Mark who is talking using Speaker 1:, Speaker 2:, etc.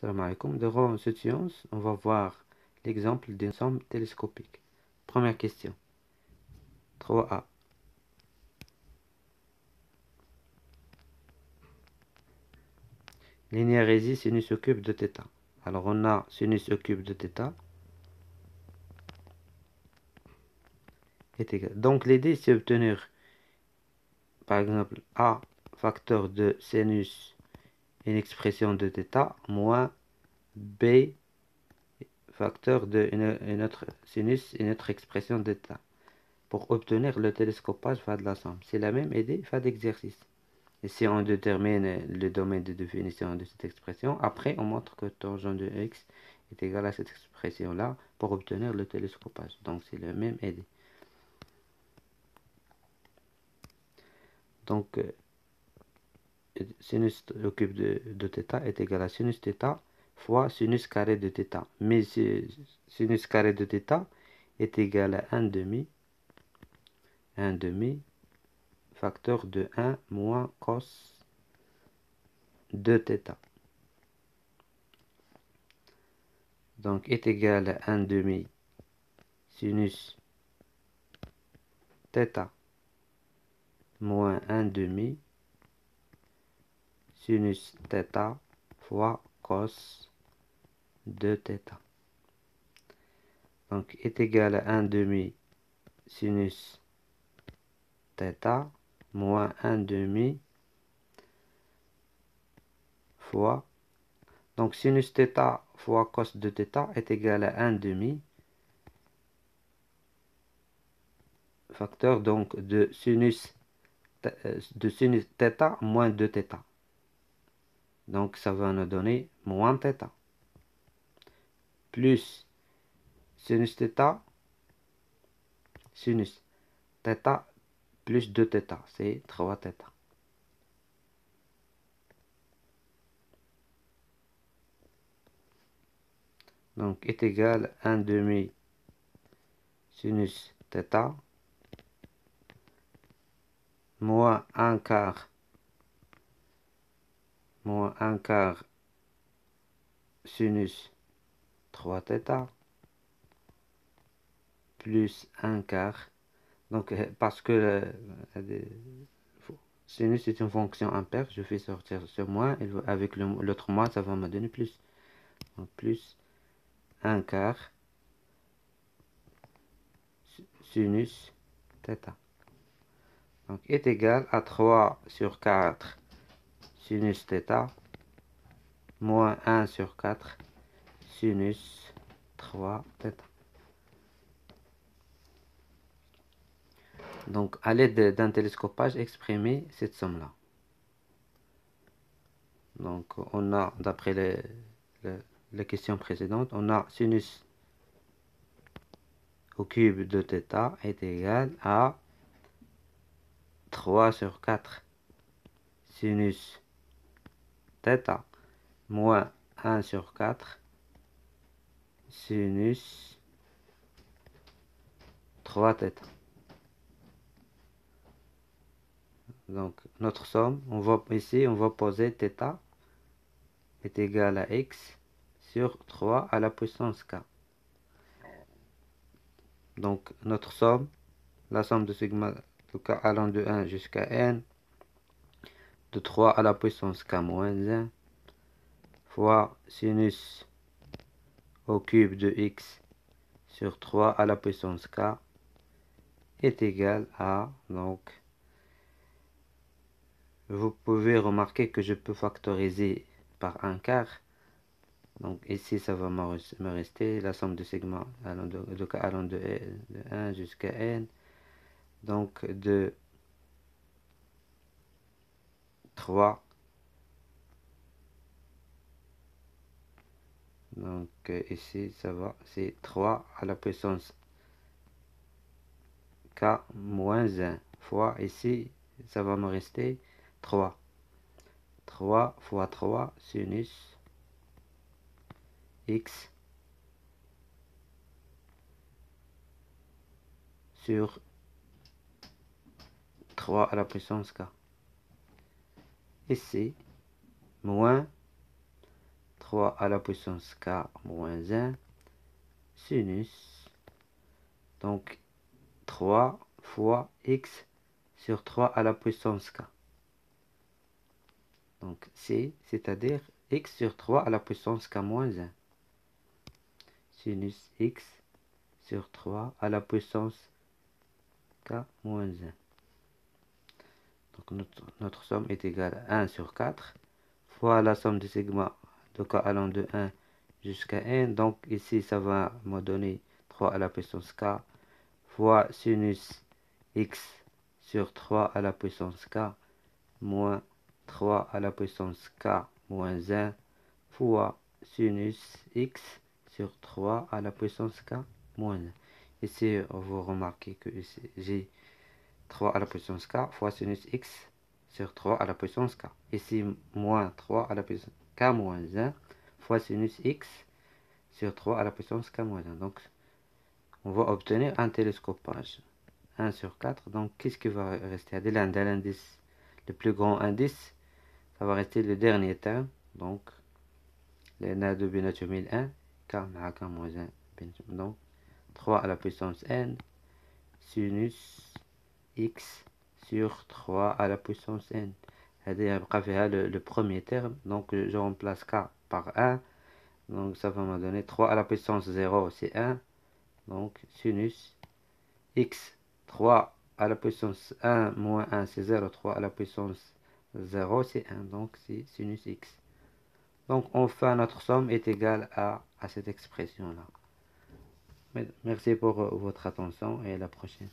Speaker 1: Salam alaikum. Durant cette séance, on va voir l'exemple d'une somme télescopique. Première question. 3a. Linéariser sinus au cube de θ. Alors on a sinus au cube de θ est égal. Donc l'idée c'est obtenir par exemple a facteur de sinus une expression de θ moins b facteur de une autre sinus une autre expression de θ pour obtenir le télescopage de la somme. C'est la même idée d'exercice. Et si on détermine le domaine de définition de cette expression, après on montre que tangent de x est égal à cette expression-là pour obtenir le télescopage. Donc c'est la même idée. Donc sinus au cube de θ est égal à sinus θ fois sinus carré de θ. Mais sinus carré de θ est égal à 1 demi facteur de 1 moins cos de θ. Donc est égal à 1 demi sinus θ moins 1 demi sinus θ fois cos de θ. Donc est égal à 1 demi sinus θ moins 1 demi fois, donc sinus θ fois cos de θ est égal à 1 demi facteur donc de sinus θ moins 2θ. Donc ça va nous donner moins θ plus sinus θ sinus θ plus 2θ, c'est 3θ. Donc est égal à 1 demi sinus θ moins 1 quart sinus 3θ plus 1 quart. Donc parce que sinus est une fonction impaire, je fais sortir ce moins et avec l'autre moins ça va me donner plus. Donc plus 1 quart sinus θ. Donc est égal à 3 sur 4 sinus θ moins 1 sur 4 sinus 3θ. Donc à l'aide d'un télescopage, exprimer cette somme-là. Donc on a, d'après les questions précédentes, on a sinus au cube de θ est égal à 3 sur 4 sinus θ moins 1 sur 4 sinus 3θ. Donc notre somme, ici on va poser θ est égal à x sur 3 à la puissance k. Donc notre somme, la somme de sigma de k allant de 1 jusqu'à n de 3 à la puissance k moins 1 fois sinus au cube de x sur 3 à la puissance k est égal à, donc vous pouvez remarquer que je peux factoriser par un quart. Donc ici ça va me rester la somme de sigma allant de k allant de 1 jusqu'à n, donc de 3. Donc ici ça va, c'est 3 à la puissance k moins 1 fois, ici ça va me rester 3. 3 fois 3 sinus x sur 3 à la puissance k. Ici, moins 3 à la puissance k moins 1 sinus, donc 3 fois x sur 3 à la puissance k. Donc c'est-à-dire x sur 3 à la puissance k moins 1. Sinus x sur 3 à la puissance k moins 1. Donc notre somme est égale à 1 sur 4 fois la somme de sigma de k allant de 1 jusqu'à n. Donc ici, ça va me donner 3 à la puissance k fois sinus x sur 3 à la puissance k moins 3 à la puissance k moins 1 fois sinus x sur 3 à la puissance k moins 1. Ici, vous remarquez que j'ai 3 à la puissance k fois sinus x sur 3 à la puissance k. Ici, moins 3 à la puissance k moins 1 fois sinus x sur 3 à la puissance k moins 1. Donc, on va obtenir un télescopage. 1 sur 4. Donc, qu'est-ce qui va rester? L'indice, le plus grand indice, ça va rester le dernier terme. Donc, لأن de بيناتهم 1 k مع k moins 1. Donc, 3 à la puissance n sinus x sur 3 à la puissance n. هذه يبقى فيها le premier terme. Donc, je remplace k par 1. Donc, ça va me donner 3 à la puissance 0, c'est 1. Donc, sinus x 3 à la puissance 1 moins 1, c'est 0. 3 à la puissance 0, c'est 1. Donc, c'est sinus x. Donc, enfin, notre somme est égale à cette expression-là. Merci pour votre attention et à la prochaine.